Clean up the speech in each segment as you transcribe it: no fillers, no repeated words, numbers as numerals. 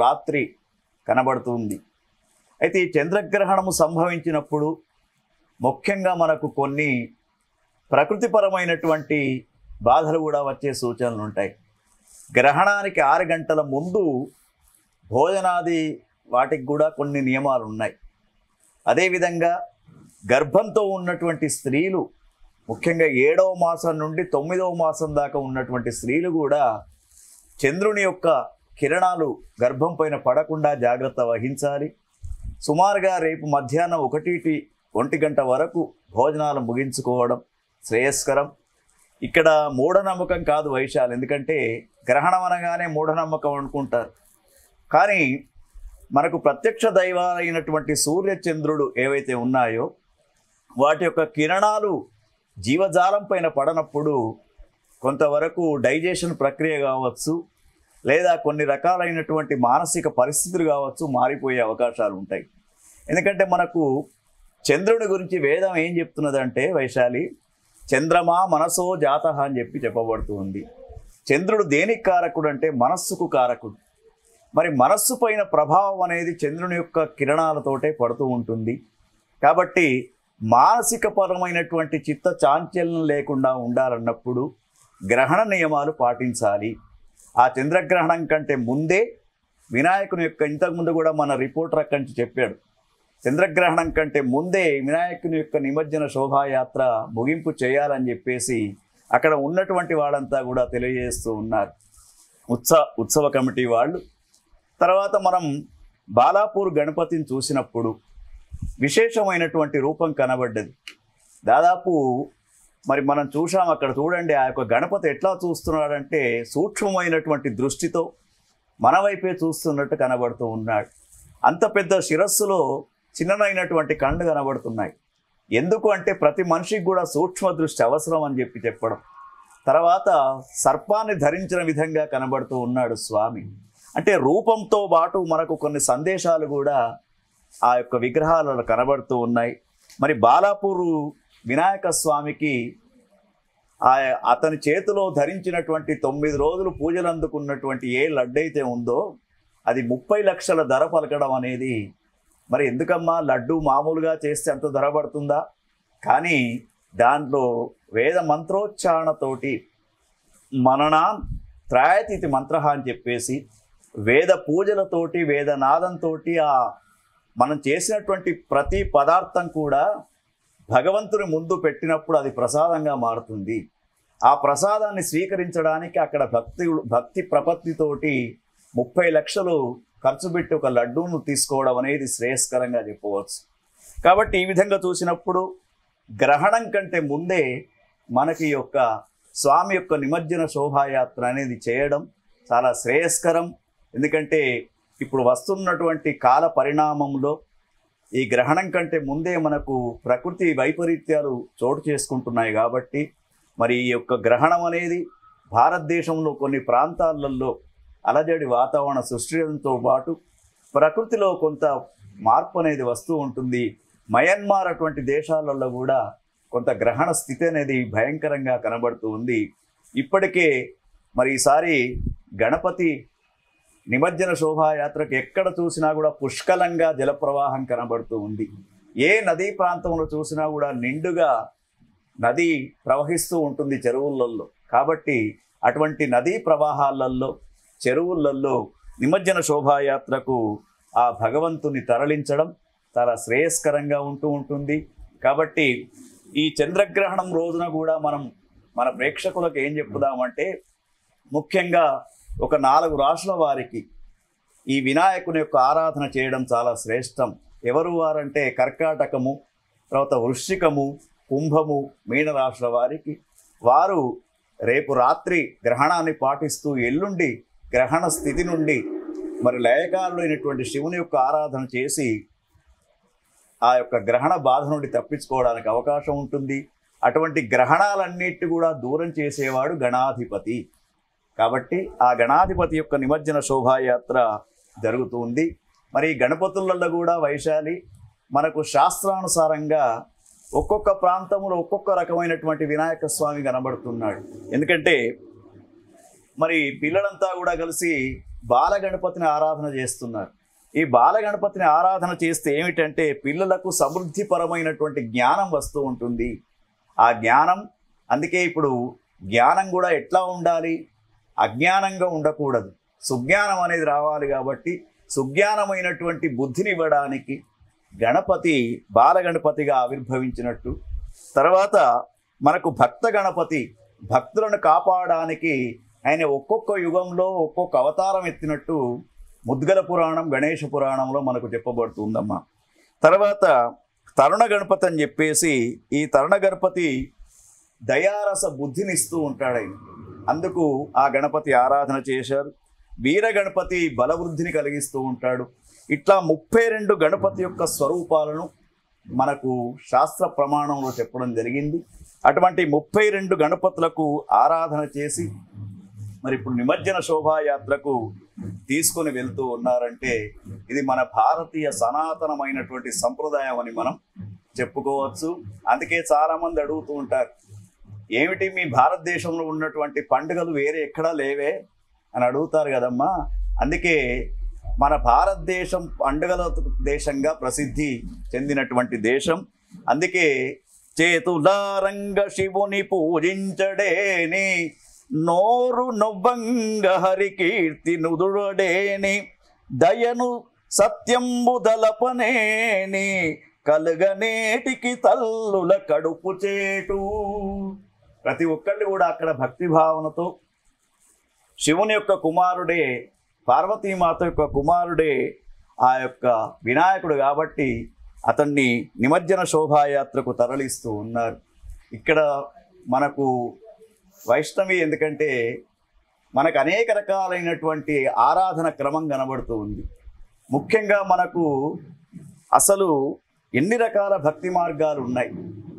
రాత్రి కనబడుతుంది. అయితే ఈ చంద్రగ్రహణము సంభవించినప్పుడు ముఖ్యంగా మనకు కొన్ని ప్రకృతిపరమైనటువంటి బాధలు కూడా వచ్చే సూచనలు ఉంటాయి. గ్రహణానికి 6 గంటల ముందు భోజనాది వాటికి కూడా కొన్ని నియమాలు ఉన్నాయి. అదేవిధంగా గర్భంతో ఉన్నటువంటి స్త్రీలు, ముఖ్యంగా 7వ మాసం నుండి 9వ మాసం దాకా ఉన్నటువంటి స్త్రీలు కూడా చంద్రుని యొక్క కిరణాలు గర్భం పైన పడకుండా జాగ్రత్త వహించాలి. సుమారుగా రేపు మధ్యాహ్నం 1 గంట వరకు భోజనాలు ముగించుకోవడం శ్రేయస్కరం. ఇక్కడ మూఢనమ్మకం కాదు వైశాలి, ఎందుకంటే గ్రహణం అనగానే మూఢనమ్మకం అనుకుంటారు. కానీ మనకు ప్రత్యక్ష దైవాలైనటువంటి సూర్యచంద్రుడు ఏవైతే ఉన్నాయో వాటి యొక్క కిరణాలు జీవజాలం పైన పడనప్పుడు కొంతవరకు డైజెషన్ ప్రక్రియ కావచ్చు, లేదా కొన్ని రకాలైనటువంటి మానసిక పరిస్థితులు కావచ్చు మారిపోయే అవకాశాలు ఉంటాయి. ఎందుకంటే మనకు చంద్రుని గురించి వేదం ఏం చెప్తున్నదంటే వైశాలి, చంద్రమా మనసో జాతః అని చెప్పబడుతూ ఉంది. చంద్రుడు దేనికి కారకుడు అంటే మనస్సుకు కారకుడు. మరి మనస్సు పైన ప్రభావం అనేది చంద్రుని యొక్క కిరణాలతోటే పడుతూ ఉంటుంది. కాబట్టి మానసిక పరమైనటువంటి చిత్త చాంచల్యం లేకుండా ఉండాలన్నప్పుడు గ్రహణ నియమాలు పాటించాలి. ఆ చంద్రగ్రహణం కంటే ముందే వినాయకుని యొక్క, ఇంతకుముందు కూడా మన రిపోర్టర్ అక్కడి నుంచి చెప్పాడు, చంద్రగ్రహణం కంటే ముందే వినాయకుని యొక్క నిమజ్జన శోభాయాత్ర ముగింపు చేయాలని చెప్పేసి అక్కడ ఉన్నటువంటి వాళ్ళంతా కూడా తెలియజేస్తూ ఉన్నారు, ఉత్సవ కమిటీ వాళ్ళు. తర్వాత మనం బాలాపూర్ గణపతిని చూసినప్పుడు విశేషమైనటువంటి రూపం కనబడ్డది. దాదాపు మరి మనం చూసాం, అక్కడ చూడండి ఆ యొక్క గణపతి ఎట్లా చూస్తున్నాడంటే సూక్ష్మమైనటువంటి దృష్టితో మన వైపే చూస్తున్నట్టు కనబడుతూ ఉన్నాడు. అంత పెద్ద శిరస్సులో చిన్ననైనటువంటి కళ్ళు కనబడుతున్నాయి. ఎందుకు అంటే ప్రతి మనిషికి కూడా సూక్ష్మ దృష్టి అవసరం అని చెప్పడం. తర్వాత సర్పాన్ని ధరించిన విధంగా కనబడుతూ ఉన్నాడు స్వామి. అంటే రూపంతో పాటు మనకు కొన్ని సందేశాలు కూడా ఆ యొక్క విగ్రహాలలో కనబడుతూ ఉన్నాయి. మరి బాలాపూరు వినాయక స్వామికి అతని చేతిలో ధరించినటువంటి 9 రోజులు పూజలు అందుకున్నటువంటి ఏ లడ్డైతే ఉందో అది 30 లక్షల ధర పలకడం అనేది, మరి ఎందుకమ్మా లడ్డు మామూలుగా చేస్తే అంత ధర పడుతుందా? కానీ దాంట్లో వేద మంత్రోచ్చారణతోటి మననాన్ త్రాయతిథి మంత్ర అని చెప్పేసి వేద పూజలతోటి వేదనాదంతో మనం చేసినటువంటి ప్రతి పదార్థం కూడా భగవంతుని ముందు పెట్టినప్పుడు అది ప్రసాదంగా మారుతుంది. ఆ ప్రసాదాన్ని స్వీకరించడానికి అక్కడ భక్తి ప్రపత్తితోటి 30 లక్షలు ఖర్చు పెట్టి ఒక లడ్డూను తీసుకోవడం అనేది శ్రేయస్కరంగా చెప్పవచ్చు. కాబట్టి ఈ విధంగా చూసినప్పుడు గ్రహణం కంటే ముందే మనకి యొక్క స్వామి యొక్క నిమజ్జన శోభాయాత్ర అనేది చేయడం చాలా శ్రేయస్కరం. ఎందుకంటే ఇప్పుడు వస్తున్నటువంటి కాల పరిణామంలో ఈ గ్రహణం కంటే ముందే మనకు ప్రకృతి వైపరీత్యాలు చోటు చేసుకుంటున్నాయి. కాబట్టి మరి ఈ యొక్క గ్రహణం అనేది భారతదేశంలో కొన్ని ప్రాంతాలలో అలజడి వాతావరణ సృష్టించడంతో పాటు ప్రకృతిలో కొంత మార్పు అనేది వస్తూ ఉంటుంది. మయన్మార్ అటువంటి దేశాలలో కూడా కొంత గ్రహణ స్థితి అనేది భయంకరంగా కనబడుతూ ఉంది. ఇప్పటికే మరి ఈసారి గణపతి నిమజ్జన శోభాయాత్రకు ఎక్కడ చూసినా కూడా పుష్కలంగా జలప్రవాహం కనబడుతూ ఉంది. ఏ నదీ ప్రాంతంలో చూసినా కూడా నిండుగా నది ప్రవహిస్తూ ఉంటుంది చెరువులలో. కాబట్టి అటువంటి నదీ ప్రవాహాలలో చెరువులలో నిమజ్జన శోభాయాత్రకు ఆ భగవంతుని తరలించడం చాలా శ్రేయస్కరంగా ఉంటుంది. కాబట్టి ఈ చంద్రగ్రహణం రోజున కూడా మనం మన ప్రేక్షకులకు ఏం చెప్పుదామంటే, ముఖ్యంగా ఒక 4 రాశుల వారికి ఈ వినాయకుని యొక్క ఆరాధన చేయడం చాలా శ్రేష్టం. ఎవరు వారంటే కర్కాటకము, తర్వాత వృశ్చికము, కుంభము, మీనరాశుల వారికి వారు రేపు రాత్రి గ్రహణాన్ని పాటిస్తూ ఎల్లుండి గ్రహణ స్థితి నుండి మరి లయకారుడైనటువంటి శివుని యొక్క ఆరాధన చేసి ఆ యొక్క గ్రహణ బాధ నుండి తప్పించుకోవడానికి అవకాశం ఉంటుంది. అటువంటి గ్రహణాలన్నిటి కూడా దూరం చేసేవాడు గణాధిపతి. కాబట్టి ఆ గణాధిపతి యొక్క నిమజ్జన శోభాయాత్ర జరుగుతుంది. మరి గణపతులలో కూడా వైశాలి మనకు శాస్త్రానుసారంగా ఒక్కొక్క ప్రాంతంలో ఒక్కొక్క రకమైనటువంటి వినాయక స్వామి కనబడుతున్నాడు. ఎందుకంటే మరి పిల్లలంతా కూడా కలిసి బాలగణపతిని ఆరాధన చేస్తున్నారు. ఈ బాలగణపతిని ఆరాధన చేస్తే ఏమిటంటే పిల్లలకు సమృద్ధిపరమైనటువంటి జ్ఞానం వస్తూ ఉంటుంది. ఆ జ్ఞానం, అందుకే ఇప్పుడు జ్ఞానం కూడా ఎట్లా ఉండాలి, అజ్ఞానంగా ఉండకూడదు, సుజ్ఞానం అనేది రావాలి. కాబట్టి సుజ్ఞానమైనటువంటి బుద్ధిని ఇవ్వడానికి గణపతి బాలగణపతిగా ఆవిర్భవించినట్టు. తర్వాత మనకు భక్త గణపతి, భక్తులను కాపాడడానికి ఆయన ఒక్కొక్క యుగంలో ఒక్కొక్క అవతారం ఎత్తినట్టు ముద్గల పురాణం, గణేష పురాణంలో మనకు చెప్పబడుతుందమ్మా. తర్వాత తరుణ గణపతి అని చెప్పేసి, ఈ తరుణ గణపతి దయారస బుద్ధినిస్తూ ఉంటాడు ఆయన, అందుకు ఆ గణపతి ఆరాధన చేశారు. వీర గణపతి బలవృద్ధిని కలిగిస్తూ ఉంటాడు. ఇట్లా 32 గణపతి యొక్క స్వరూపాలను మనకు శాస్త్ర ప్రమాణంలో చెప్పడం జరిగింది. అటువంటి 32 గణపతులకు ఆరాధన చేసి మరి ఇప్పుడు నిమజ్జన శోభాయాత్రకు తీసుకొని వెళ్తూ ఉన్నారంటే ఇది మన భారతీయ సనాతనమైనటువంటి సంప్రదాయం అని మనం చెప్పుకోవచ్చు. అందుకే చాలామంది అడుగుతూ ఉంటారు, ఏమిటి మీ భారతదేశంలో ఉన్నటువంటి పండుగలు వేరే ఎక్కడా లేవే అని అడుగుతారు కదమ్మా. అందుకే మన భారతదేశం పండుగల దేశంగా ప్రసిద్ధి చెందినటువంటి దేశం. అందుకే చేతులారంగ శివుని పూజించడేని, నోరు నొవ్వంగ హరి కీర్తి నుదుడేని, దయను సత్యంబు దలపనేని, కలుగనేటికి తల్లుల కడుపు చేటు. ప్రతి ఒక్కళ్ళు కూడా అక్కడ భక్తి భావనతో శివుని యొక్క కుమారుడే, పార్వతీమాత యొక్క కుమారుడే ఆ యొక్క వినాయకుడు కాబట్టి అతన్ని నిమజ్జన శోభాయాత్రకు తరలిస్తూ ఉన్నారు. ఇక్కడ మనకు వైష్ణవి, ఎందుకంటే మనకు అనేక రకాలైనటువంటి ఆరాధన క్రమం కనబడుతూ ఉంది. ముఖ్యంగా మనకు అసలు ఎన్ని రకాల భక్తి మార్గాలు ఉన్నాయి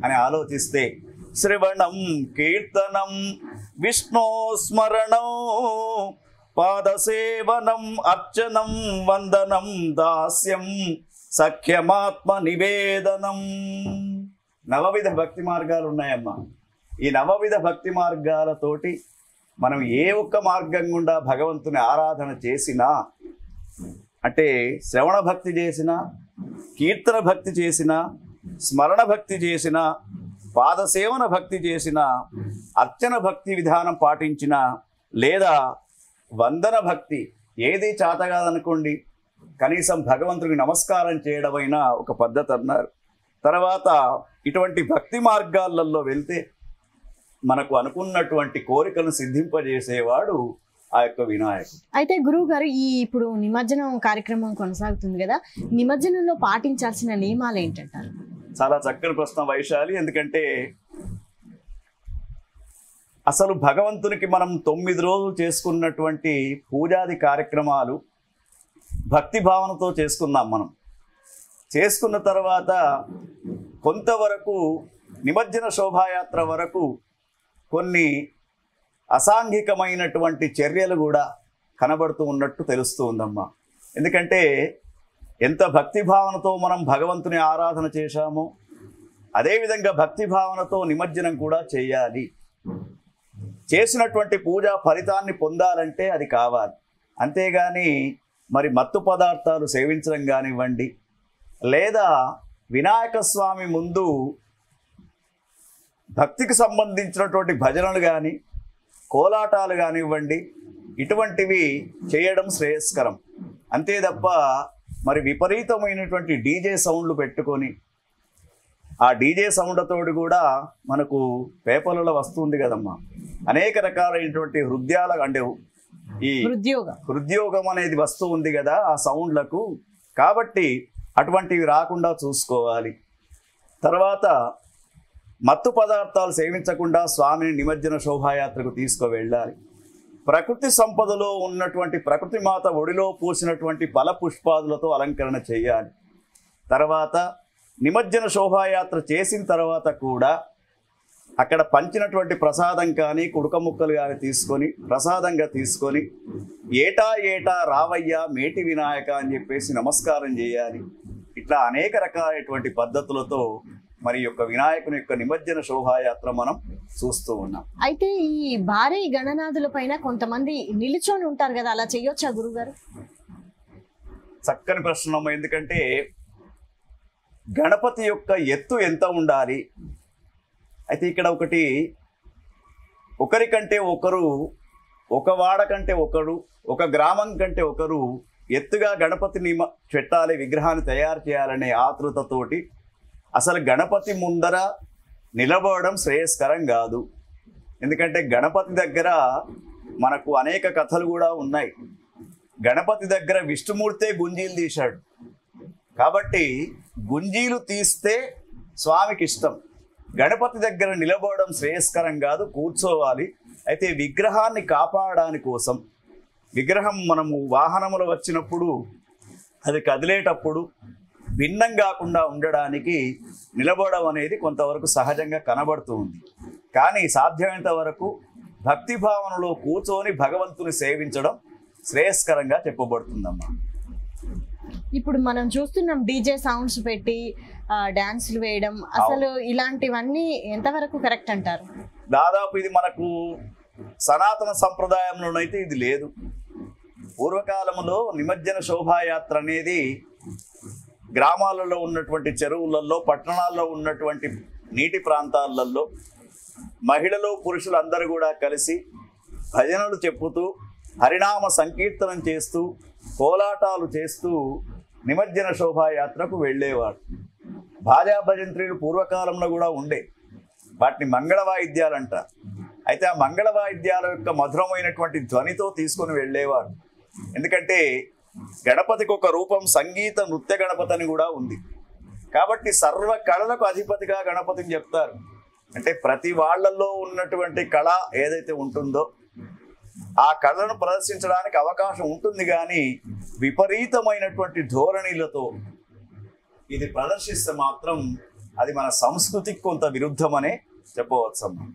అని ఆలోచిస్తే శ్రవణం, కీర్తనం, విష్ణు స్మరణం, పాదసేవనం, అర్చనం, వందనం, దాస్యం, సఖ్యమాత్మ నివేదనం, నవవిధ భక్తి మార్గాలు ఉన్నాయమ్మా. ఈ నవవిధ భక్తి మార్గాలతోటి మనం ఏ ఒక్క మార్గం గుండా భగవంతుని ఆరాధన చేసినా, అంటే శ్రవణ భక్తి చేసినా, కీర్తన భక్తి చేసినా, స్మరణ భక్తి చేసినా, పాదసేవన భక్తి చేసినా, అర్చన భక్తి విధానం పాటించినా, లేదా వందన భక్తి ఏది చేత కాదనుకోండి, కనీసం భగవంతుడికి నమస్కారం చేయడమైనా ఒక పద్ధతి అన్నారు. తర్వాత ఇటువంటి భక్తి మార్గాలలో వెళ్తే మనకు అనుకున్నటువంటి కోరికలను సిద్ధింపజేసేవాడు ఆ యొక్క వినాయకుడు. అయితే గురువు గారు, ఈ ఇప్పుడు నిమజ్జనం కార్యక్రమం కొనసాగుతుంది కదా, నిమజ్జనంలో పాటించాల్సిన నియమాలు ఏంటంటారు? చాలా చక్కని ప్రశ్న వైశాలి. ఎందుకంటే అసలు భగవంతునికి మనం 9 రోజులు చేసుకున్నటువంటి పూజాది కార్యక్రమాలు భక్తి భావనతో చేసుకున్నాం. మనం చేసుకున్న తర్వాత కొంతవరకు నిమజ్జన శోభాయాత్ర వరకు కొన్ని అసాంఘికమైనటువంటి చర్యలు కూడా కనబడుతూ ఉన్నట్టు తెలుస్తూ ఉందమ్మా. ఎందుకంటే ఎంత భక్తి భావనతో మనం భగవంతుని ఆరాధన చేశామో అదేవిధంగా భక్తి భావనతో నిమజ్జనం కూడా చేయాలి. చేసినటువంటి పూజా ఫలితాన్ని పొందాలంటే అది కావాలి. అంతేగాని మరి మత్తు పదార్థాలు సేవించడం కానివ్వండి, లేదా వినాయక స్వామి ముందు భక్తికి సంబంధించినటువంటి భజనలు కానీ, కోలాటాలు కానివ్వండి, ఇటువంటివి చేయడం శ్రేయస్కరం. అంతే తప్ప మరి విపరీతమైనటువంటి డీజే సౌండ్లు పెట్టుకొని, ఆ డీజే సౌండ్తోటి కూడా మనకు పేపర్లలో వస్తుంది కదమ్మా, అనేక రకాలైనటువంటి హృదయాల, అంటే ఈ హృద్యోగం అనేది వస్తూ ఉంది కదా ఆ సౌండ్లకు. కాబట్టి అటువంటివి రాకుండా చూసుకోవాలి. తర్వాత మత్తు పదార్థాలు సేవించకుండా స్వామిని నిమజ్జన శోభాయాత్రకు తీసుకువెళ్ళాలి. ప్రకృతి సంపదలో ఉన్నటువంటి ప్రకృతి మాత ఒడిలో పూసినటువంటి ఫల పుష్పాదులతో అలంకరణ చేయాలి. తర్వాత నిమజ్జన శోభాయాత్ర చేసిన తర్వాత కూడా అక్కడ పంచినటువంటి ప్రసాదం కానీ, కుడుక ముక్కలు కానీ తీసుకొని ప్రసాదంగా తీసుకొని ఏటా ఏటా రావయ్య మేటి వినాయక అని చెప్పేసి నమస్కారం చేయాలి. ఇట్లా అనేక రకాలైనటువంటి పద్ధతులతో మరి యొక్క వినాయకుని యొక్క నిమజ్జన శోభాయాత్ర మనం చూస్తూ ఉన్నాం. అయితే ఈ భారీ గణనాథుల పైన కొంతమంది నిలుచొని ఉంటారు కదా, అలా చేయొచ్చా గురుగారు? చక్కని ప్రశ్న. ఎందుకంటే గణపతి యొక్క ఎత్తు ఎంత ఉండాలి? అయితే ఇక్కడ ఒకరికంటే ఒకరు, ఒక వాడ కంటే ఒకరు, ఒక గ్రామం కంటే ఒకరు ఎత్తుగా గణపతిని పెట్టాలి, విగ్రహాన్ని తయారు చేయాలనే ఆతృతతోటి అసలు గణపతి ముందర నిలబడడం శ్రేయస్కరం కాదు. ఎందుకంటే గణపతి దగ్గర మనకు అనేక కథలు కూడా ఉన్నాయి. గణపతి దగ్గర విష్ణుమూర్తే గుంజీలు తీశాడు కాబట్టి గుంజీలు తీస్తే స్వామికి ఇష్టం. గణపతి దగ్గర నిలబడడం శ్రేయస్కరం కాదు, కూర్చోవాలి. అయితే విగ్రహాన్ని కాపాడడానికి కోసం, విగ్రహం మనము వాహనములు వచ్చినప్పుడు అది కదిలేటప్పుడు భిన్నం కాకుండా ఉండడానికి నిలబడడం అనేది కొంతవరకు సహజంగా కనబడుతూ ఉంది. కానీ సాధ్యమైనంత వరకు భక్తి భావనలో కూర్చొని భగవంతుని సేవించడం శ్రేయస్కరంగా చెప్పబడుతుందమ్మా. ఇప్పుడు మనం చూస్తున్నాం డీజే సౌండ్స్ పెట్టి డాన్సులు వేయడం, అసలు ఇలాంటివన్నీ ఎంతవరకు కరెక్ట్ అంటారు? దాదాపు ఇది మనకు సనాతన సంప్రదాయంలోనైతే ఇది లేదు. పూర్వకాలంలో నిమజ్జన శోభాయాత్ర అనేది గ్రామాలలో ఉన్నటువంటి చెరువులలో, పట్టణాల్లో ఉన్నటువంటి నీటి ప్రాంతాలలో మహిళలు పురుషులు అందరూ కూడా కలిసి భజనలు చెప్పుతూ, హరినామ సంకీర్తనం చేస్తూ, కోలాటాలు చేస్తూ నిమజ్జన శోభాయాత్రకు వెళ్ళేవాడు. భాజా భజంత్రీలు పూర్వకాలంలో కూడా ఉండే, వాటిని మంగళ వాయిద్యాలు అంటారు. అయితే ఆ మంగళ వాయిద్యాల యొక్క మధురమైనటువంటి ధ్వనితో తీసుకొని వెళ్ళేవారు. ఎందుకంటే గణపతికి ఒక రూపం సంగీత నృత్య గణపతి అని కూడా ఉంది. కాబట్టి సర్వ కళలకు అధిపతిగా గణపతిని చెప్తారు. అంటే ప్రతి వాళ్ళల్లో ఉన్నటువంటి కళ ఏదైతే ఉంటుందో ఆ కళను ప్రదర్శించడానికి అవకాశం ఉంటుంది. కానీ విపరీతమైనటువంటి ధోరణిలతో ఇది ప్రదర్శిస్తే మాత్రం అది మన సంస్కృతికి కొంత విరుద్ధమనే చెప్పవచ్చమ్మా.